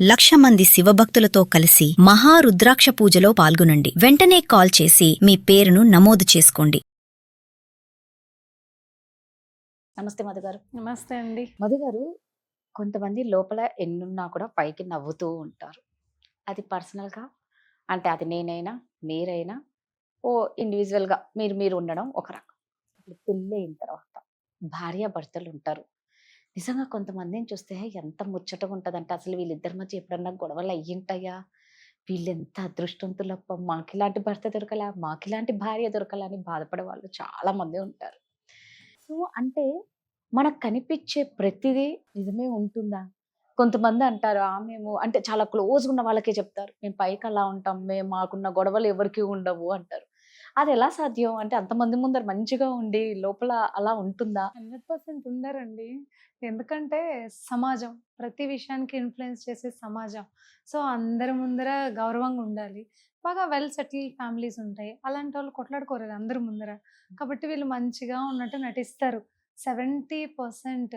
1,00,000 మంది శివభక్తులతో కలిసి మహారుద్రాక్ష పూజలో పాల్గొనండి. వెంటనే కాల్ చేసి మీ పేరును నమోదు చేసుకోండి. నమస్తే మధు గారు. నమస్తే అండి. మధు గారు, కొంతమంది లోపల ఎన్నున్నా కూడా పైకి నవ్వుతూ ఉంటారు. అది పర్సనల్గా అంటే అది నేనైనా మీరైనా ఓ ఇండివిజువల్గా మీరు ఉండడం ఒక రకం. ఇప్పుడు పెళ్ళి అయిన తర్వాత భార్యాభర్తలు ఉంటారు. నిజంగా కొంతమందిని చూస్తే ఎంత ముచ్చటగా ఉంటుందంటే అసలు వీళ్ళిద్దరి మధ్య ఎప్పుడన్నా గొడవలు అయ్యింటాయా, వీళ్ళు ఎంత అదృష్టవంతులప్ప, మాకిలాంటి భర్త దొరకలా, మాకిలాంటి భార్య దొరకలా అని బాధపడే వాళ్ళు చాలా మంది ఉంటారు. సో అంటే మనకు కనిపించే ప్రతిదీ నిజమే ఉంటుందా? కొంతమంది అంటారు మేము అంటే చాలా క్లోజ్గా ఉన్న వాళ్ళకే చెప్తారు, మేము పైకి అలా ఉంటాం, మేము మాకున్న గొడవలు ఎవరికి ఉండవు అంటారు. అది ఎలా సాధ్యం? అంటే అంతమంది ముందర మంచిగా ఉండి లోపల అలా ఉంటుందా? 100% ఉండరండి. ఎందుకంటే సమాజం ప్రతి విషయానికి ఇన్ఫ్లుయెన్స్ చేసే సమాజం. సో అందరి ముందర గౌరవంగా ఉండాలి. బాగా వెల్ సెటిల్ ఫ్యామిలీస్ ఉంటాయి. అలాంటి వాళ్ళు కొట్లాడుకోరు అందరి ముందర. కాబట్టి వీళ్ళు మంచిగా ఉన్నట్టు నటిస్తారు. 70%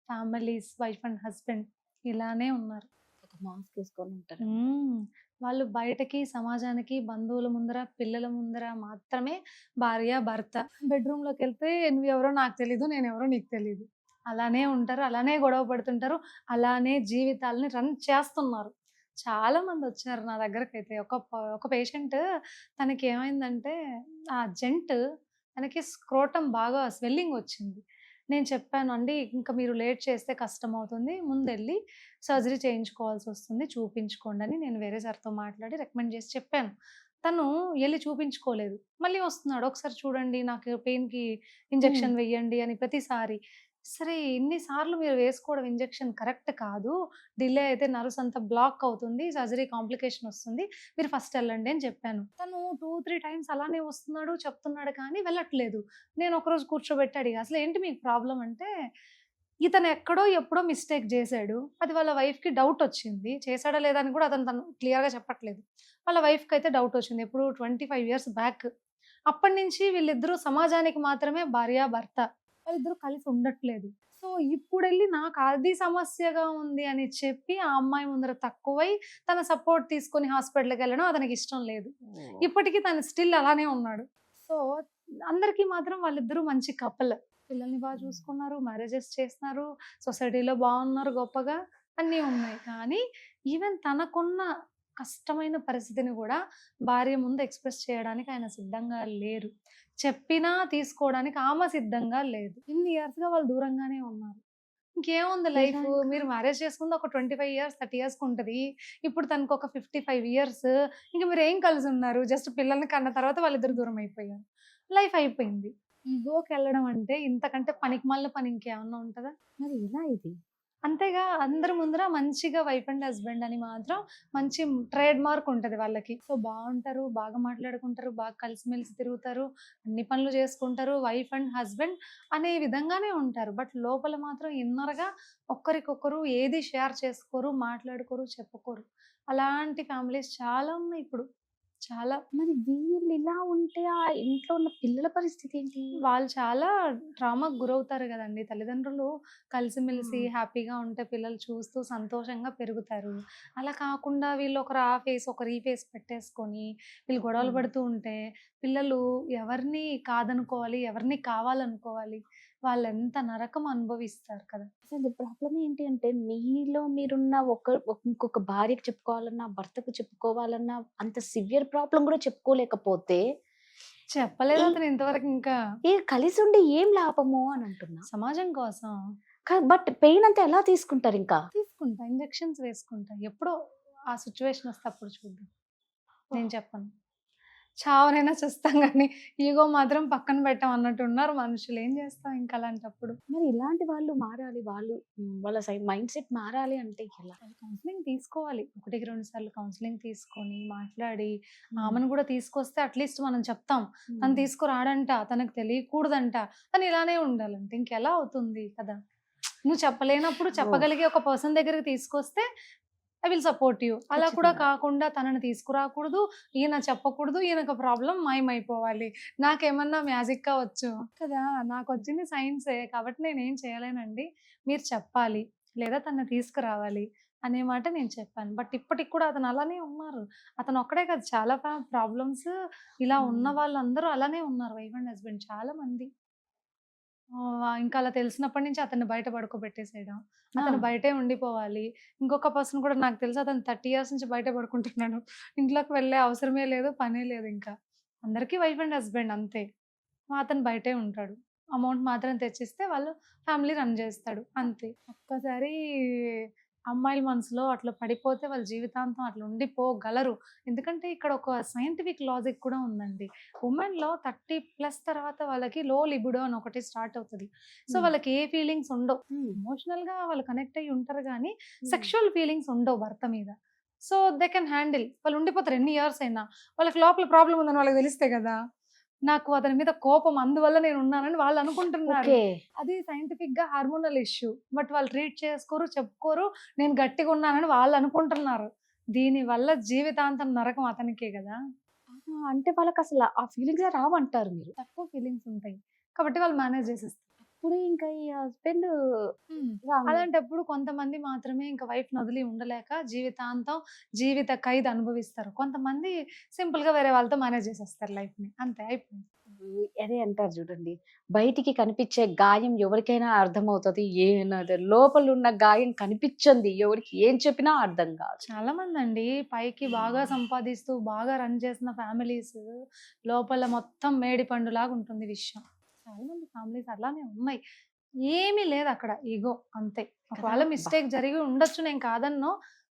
ఫ్యామిలీస్ వైఫ్ అండ్ హస్బెండ్ ఇలానే ఉన్నారు. ఒక మాస్క్ వేసుకొని ఉంటారు. వాళ్ళు బయటకి, సమాజానికి, బంధువుల ముందర, పిల్లల ముందర మాత్రమే భార్య, భర్త. బెడ్‌రూమ్‌లోకి వెళ్తే నువ్వెవరో నాకు తెలీదు, నేనెవరో నీకు తెలీదు. అలానే ఉంటారు. అలానే గొడవ పడుతుంటారు. అలానే జీవితాలని రన్ చేస్తున్నారు. చాలా మందొచ్చారు నా దగ్గరకైతే. ఒక పేషెంట్, తనకేమైందంటే ఆ జెంట్ తనకి స్క్రోటమ్ బాగా స్వెల్లింగ్ వచ్చింది. నేను చెప్పాను, "అండి ఇంక మీరు లేట్ చేస్తే కష్టమవుతుంది. ముందెళ్ళి సర్జరీ చేయించుకోవాల్సొస్తుంది. చూపించుకోండి" అని నేను వేరే సార్‌తో మాట్లాడి రికమెండ్ చేసి చెప్పాను. తను ఎళ్లి చూపించుకోలేదు. మళ్ళీ వస్తున్నాడు. "ఒకసారి చూడండి, నాకు పెయిన్‌కి ఇంజెక్షన్ వెయ్యండి" అని ప్రతిసారి. సరే, ఇన్ని సార్లు మీరు వేసుకోవడం ఇంజెక్షన్ కరెక్ట్ కాదు. డిలే అయితే నర్వ్స్ అంతా బ్లాక్ అవుతుంది. సర్జరీ కాంప్లికేషన్ వస్తుంది. మీరు ఫస్ట్ ఎళ్ళండి అని చెప్పాను. తను 2, 3 టైమ్స్ అలానే వస్తున్నాడు, చెప్తున్నాడు కానీ వెళ్ళట్లేదు. నేను ఒకరోజు కూర్చోబెట్టి అడిగా, "అసలేంటి మీకు ప్రాబ్లమ్" అంటే, ఇతను ఎక్కడో ఎప్పుడో మిస్టేక్ చేశాడు. అది వాళ్ళ వైఫ్‌కి డౌట్ వచ్చింది. చేశాడా లేదా అని కూడా తను క్లియర్‌గా చెప్పట్లేదు. వాళ్ళ వైఫ్‌కైతే డౌట్ వచ్చింది. ఎప్పుడు 25 ఇయర్స్ బ్యాక్. అప్పటినుంచి వీళ్ళిద్దరూ సమాజానికి మాత్రమే భార్యాభర్త. వాళ్ళిద్దరూ కలిసి ఉండట్లేదు. సో, ఇప్పుడెళ్ళి నాకు అది సమస్యగా ఉంది అని చెప్పి ఆ అమ్మాయి ముందర తక్కువై తన సపోర్ట్ తీసుకొని హాస్పిటల్‌కెళ్ళడం అతనికి ఇష్టం లేదు. ఇప్పటికి తను స్టిల్ అలానే ఉన్నాడు. సో, అందరికీ మాత్రం వాళ్ళిద్దరూ మంచి కపుల్. పిల్లల్ని బాగా చూసుకున్నారు, మ్యారేజెస్ చేస్తున్నారు, సొసైటీలో బాగున్నారు గొప్పగా, అన్నీ ఉన్నాయి. కానీ ఈవెన్ తనకున్న కష్టమైన పరిస్థితిని కూడా భార్య ముందు ఎక్స్‌ప్రెస్ చేయడానికి ఆయన సిద్ధంగా లేరు. చెప్పినా తీసుకోవడానికి ఆమె సిద్ధంగా లేదు. ఇన్ని ఇయర్స్‌గా వాళ్ళు దూరంగానే ఉన్నారు. ఇంకేముంది లైఫ్, మీరు మ్యారేజ్ చేసుకుంది ఒక 25 ఇయర్స్, 30 ఇయర్స్‌కి ఉంటది. ఇప్పుడు తనకొక 55 ఇయర్స్. ఇంక మీరేం కలిసున్నారు? జస్ట్ పిల్లల్ని కన్న తర్వాత వాళ్ళిద్దరు దూరం అయిపోయారు. లైఫ్ అయిపోయింది. ఈగోకెళ్ళడం అంటే ఇంతకంటే పనికిమాలిన పని ఇంకేమన్నా ఉంటదా? మరి ఎలా ఇది? అంతేగా, అందరి ముందర మంచిగా వైఫ్ అండ్ హస్బెండ్ అని మాత్రం మంచి ట్రేడ్ మార్క్ ఉంటది వాళ్ళకి. సో, బావుంటారు, బాగా మాట్లాడుకుంటారు, బాగా కలిసిమెలిసి తిరుగుతారు, అన్ని పనులు చేసుకుంటారు. వైఫ్ అండ్ హస్బెండ్ అనే విధంగానే ఉంటారు. బట్ లోపల మాత్రం ఇన్నర్‌గా ఒక్కరికొకరు ఏది షేర్ చేసుకోరు, మాట్లాడుకోరు, చెప్పుకోరు. అలాంటి ఫ్యామిలీస్ చాలా ఉన్నాయి ఇప్పుడు. చాలా. మరి వీళ్ళు ఇలా ఉంటే ఆ ఇంట్లో ఉన్న పిల్లల పరిస్థితి ఏంటి? వాళ్ళు చాలా ట్రామాకు గురవుతారు గదండీ! తల్లిదండ్రులు కలిసిమెలిసి హ్యాపీగా ఉంటే పిల్లలు చూస్తూ సంతోషంగా పెరుగుతారు. అలా కాకుండా వీళ్ళు ఒకరు ఆ ఫేస్, ఒకరు ఈ ఫేస్ పెట్టేసుకొని వీళ్ళు గొడవలు పడుతూ ఉంటే పిల్లలు ఎవరిని కాదనుకోవాలి, ఎవరిని కావాలనుకోవాలి? వాళ్ళెంత నరకం అనుభవిస్తారు కదా! అసలు ప్రాబ్లమ్ ఏంటి అంటే మీలో మీరున్న ఇంకొక భార్యకి చెప్పుకోవాలన్నా, భర్తకు చెప్పుకోవాలన్నా అంత సివియర్ ప్రాబ్లమ్ కూడా చెప్పుకోలేకపోతే చెప్పలేదు అతను ఇంతవరకు ఇంకా. కలిసి ఉండి ఏం లాభము అని అంటున్నా. సమాజం కోసం బట్ పెయిన్ అంతా ఎలా తీసుకుంటారు ఇంకా? తీసుకుంటా, ఇంజెక్షన్స్ వేసుకుంటా. ఎప్పుడో ఆ సిట్యుయేషన్ వస్తే అప్పుడు చూద్దాం. నేను చెప్పను. చావనైనా చూస్తాం గానీ, ఈగో మాత్రం పక్కన పెట్టం అన్నట్టు ఉన్నారు మనుషులు. ఏం చేస్తాం ఇంక అలాంటప్పుడు? మరి ఇలాంటి వాళ్ళు మారాలి. వాళ్ళ మైండ్ సెట్ మారాలి అంటే ఎలా? కౌన్సెలింగ్ తీసుకోవాలి. 1, 2 సార్లు కౌన్సెలింగ్ తీసుకొని, మాట్లాడి, ఆమెను కూడా తీసుకొస్తే అట్‌లీస్ట్ మనం చెప్తాం. తను తీసుకురాడంట, తనకు తెలియకూడదంట, తను ఇలానే ఉండాలంట. ఇంకెలా అవుతుంది కదా! నువ్వు చెప్పలేనప్పుడు చెప్పగలిగే ఒక పర్సన్ దగ్గరికి తీసుకొస్తే ఐ విల్ సపోర్ట్ యూ. అలా కూడా కాకుండా తనని తీసుకురాకూడదు, ఈయన చెప్పకూడదు, ఈయనకు ప్రాబ్లమ్ మాయమైపోవాలి. నాకేమన్నా మ్యాజిక్‌గా వచ్చు కదా! నాకొచ్చింది సైన్సే కాబట్టి నేనేం చేయలేనండి. మీరు చెప్పాలి, లేదా తనని తీసుకురావాలి. అనే మాట నేను చెప్పాను. బట్ ఇప్పటికి కూడా అతను అలానే ఉన్నారు. అతను ఒక్కడే కాదు, చాలా ప్రాబ్లమ్స్ ఇలా ఉన్న వాళ్ళందరూ అలానే ఉన్నారు. వైఫ్ అండ్ హస్బెండ్ చాలా మంది. ఇంకా అలా తెలిసినప్పటి నుంచి అతన్ని బయట పడుకోబెట్టేసేయడం. ఆ! అతను బయటే ఉండిపోవాలి. ఇంకొక పర్సన్ కూడా నాకు తెలిసి అతను 30 ఇయర్స్ నుంచి బయటే పడుకుంటున్నాడు. ఇంట్లోకి వెళ్ళే అవసరమే లేదు, పనే లేదు ఇంకా. అందరికీ వైఫ్ అండ్ హస్బెండ్ అంతే. అతను బయటే ఉంటాడు. అమౌంట్ మాత్రం తెచ్చిస్తే వాళ్ళు ఫ్యామిలీ రన్ చేస్తాడు అంతే. ఒక్కసారి అమ్మాయిల మనసులో అట్లా పడిపోతే వాళ్ళు జీవితాంతం అట్లా ఉండిపోగలరు. ఎందుకంటే ఇక్కడ ఒక సైంటిఫిక్ లాజిక్ కూడా ఉందండి. వుమెన్‌లో 30+ తర్వాత వాళ్ళకి లో లిబిడో అని ఒకటి స్టార్ట్ అవుతది. సో, హ్మ్. వాళ్ళకి ఏ ఫీలింగ్స్ ఉండవు. హ్మ్. ఎమోషనల్‌గా వాళ్ళు కనెక్ట్ అయ్యి ఉంటారు గానీ, హ్మ్. సెక్షువల్ ఫీలింగ్స్ ఉండవు భర్త మీద. So, they can handle. వాళ్ళు ఉండిపోతారు ఎన్ని ఇయర్స్ అయినా. వాళ్ళకి లోపల ప్రాబ్లమ్ ఉందని వాళ్ళకి తెలిస్తే కదా! నాకు అతని మీద కోపం అందువల్ల నేను ఉన్నానని వాళ్ళు అనుకుంటున్నారు. ఓకే. అది సైంటిఫిక్‌గా హార్మోనల్ ఇష్యూ. బట్ వాళ్ళు ట్రీట్ చేసుకోరు, చెప్పుకోరు. నేను గట్టిగా ఉన్నానని వాళ్ళు అనుకుంటున్నారు. దీనివల్ల జీవితాంతం నరకం అతనికే గదా! ఆహా! అంటే వాళ్ళకసల ఆ ఫీలింగ్సే రావంటారు మీరు. తక్కువ ఫీలింగ్స్ ఉంటాయి. కాబట్టి వాళ్ళు మేనేజ్ చేసేస్తారు. అప్పుడు ఇంకా ఈ హస్బెండ్ హ్మ్. రాంగ్. అలాంటప్పుడు కొంతమంది మాత్రమే ఇంక వైఫ్‌ని వదిలి ఉండలేక జీవితాంతం జీవిత ఖైదు అనుభవిస్తారు. కొంతమంది సింపుల్‌గా వేరే వాళ్ళతో మేనేజ్ చేసేస్తారు లైఫ్‌ని. అంతే అయిపోయింది. అదే అంటారు చూడండి. బయటికి కనిపించే గాయం ఎవరికైనా అర్థమవుతది. లోపలున్న గాయం కనిపించంది. ఎవరికి ఏం చెప్పినా అర్థం కాదు. చాలా మందండి పైకి బాగా సంపాదిస్తూ, బాగా రన్ చేసిన ఫ్యామిలీస్ లోపల మొత్తం మేడిపండులాగా ఉంటుంది విషయం. చాలా మంది ఫ్యామిలీస్ అలానే ఉన్నాయి. ఏమీ లేదక్కడ. ఇగో అంతే. ఒకవేళ కదా! మిస్టేక్ జరిగి ఉండొచ్చు, నేను కాదనను.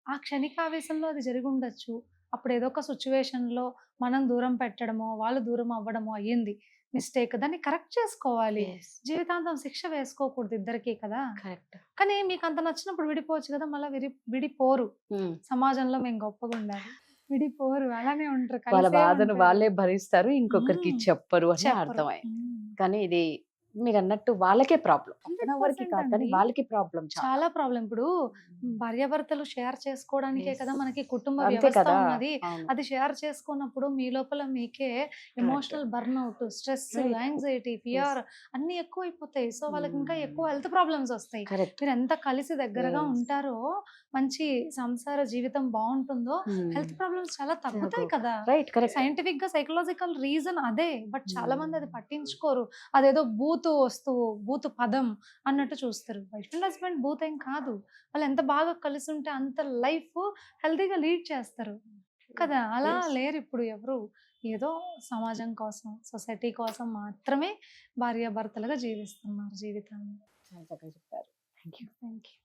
ఆ క్షణికావేశంలో అది జరిగుండొచ్చు. అప్పుడు ఏదో ఒక సిట్యుయేషన్‌లో మనం దూరం పెట్టడమో, వాళ్ళు దూరం అవ్వడమో అయ్యింది మిస్టేక్. దాన్ని కరెక్ట్ చేసుకోవాలి. యెస్. జీవితాంతం శిక్ష వేసుకోకూడదు ఇద్దరికీ కదా! కరెక్ట్. కానీ మీకంత నచ్చినప్పుడు విడిపోవచ్చు కదా! మళ్ళా విడిపోరు. హ్మ్. సమాజంలో మేము గొప్పగుండాలి. విడిపోరు. అలానే ఉంటారు. వాళ్ళ కలిసే బాధను ఉంటారు. వాళ్ళే భరిస్తారు. ఇంకొకరికి హ్మ్. చెప్పరు అని చెప్పరు. అర్థమైంది. కానీ ఇది మీరన్నట్టు వాళ్ళకే ప్రాబ్లమ్. పక్కనెవ్వరికి 100% కాదు. కానీ అండి. వాళ్ళకి ప్రాబ్లమ్ చాలా. చాలా ప్రాబ్లమ్. ఇప్పుడు భార్యాభర్తలు షేర్ చేసుకోవడానికే యెస్. కదా మనకి కుటుంబ అంతే వ్యవస్థ కదా! ఉన్నది. అవును. అది షేర్ చేసుకున్నప్పుడు మీ లోపల మీకే correct. Emotional burnout, stress, right. Anxiety, yes. Fear అన్నీ ఎక్కువైపోతాయి. సో, వాళ్ళకి ఇంకా ఎక్కువ హ్మ్. హెల్త్ ప్రాబ్లమ్స్ వస్తాయి. కరెక్ట్. మీరెంత కలిసి దగ్గరగా యెస్. ఉంటారో, మంచి సంసార జీవితం బావుంటుందో, హ్మ్. హెల్త్ ప్రాబ్లమ్స్ చాలా తగ్గుతాయి కదా! రైట్. కరెక్ట్. సైంటిఫిక్‌గా, సైకలాజికల్ రీజన్ అదే. బట్ చాలా మంది అది హ్మ్. పట్టించుకోరు. అదేదో బూతు వస్తువు, బూతు పదం అన్నట్టు చూస్తారు. వైఫ్ అండ్ హస్బెండ్ బూత్ ఏం కాదు. వాళ్ళు ఎంత బాగా కలిసుంటే అంత లైఫ్ హెల్తీగా లీడ్ చేస్తారు. కదా! అలా యెస్. లేరిప్పుడు ఎవరు. ఏదో సమాజం కోసం, సొసైటీ కోసం మాత్రమే భార్యాభర్తలుగా జీవిస్తున్నారు జీవితాన్ని. చాలా చక్కగా చెప్పారు. Thank you. Thank you.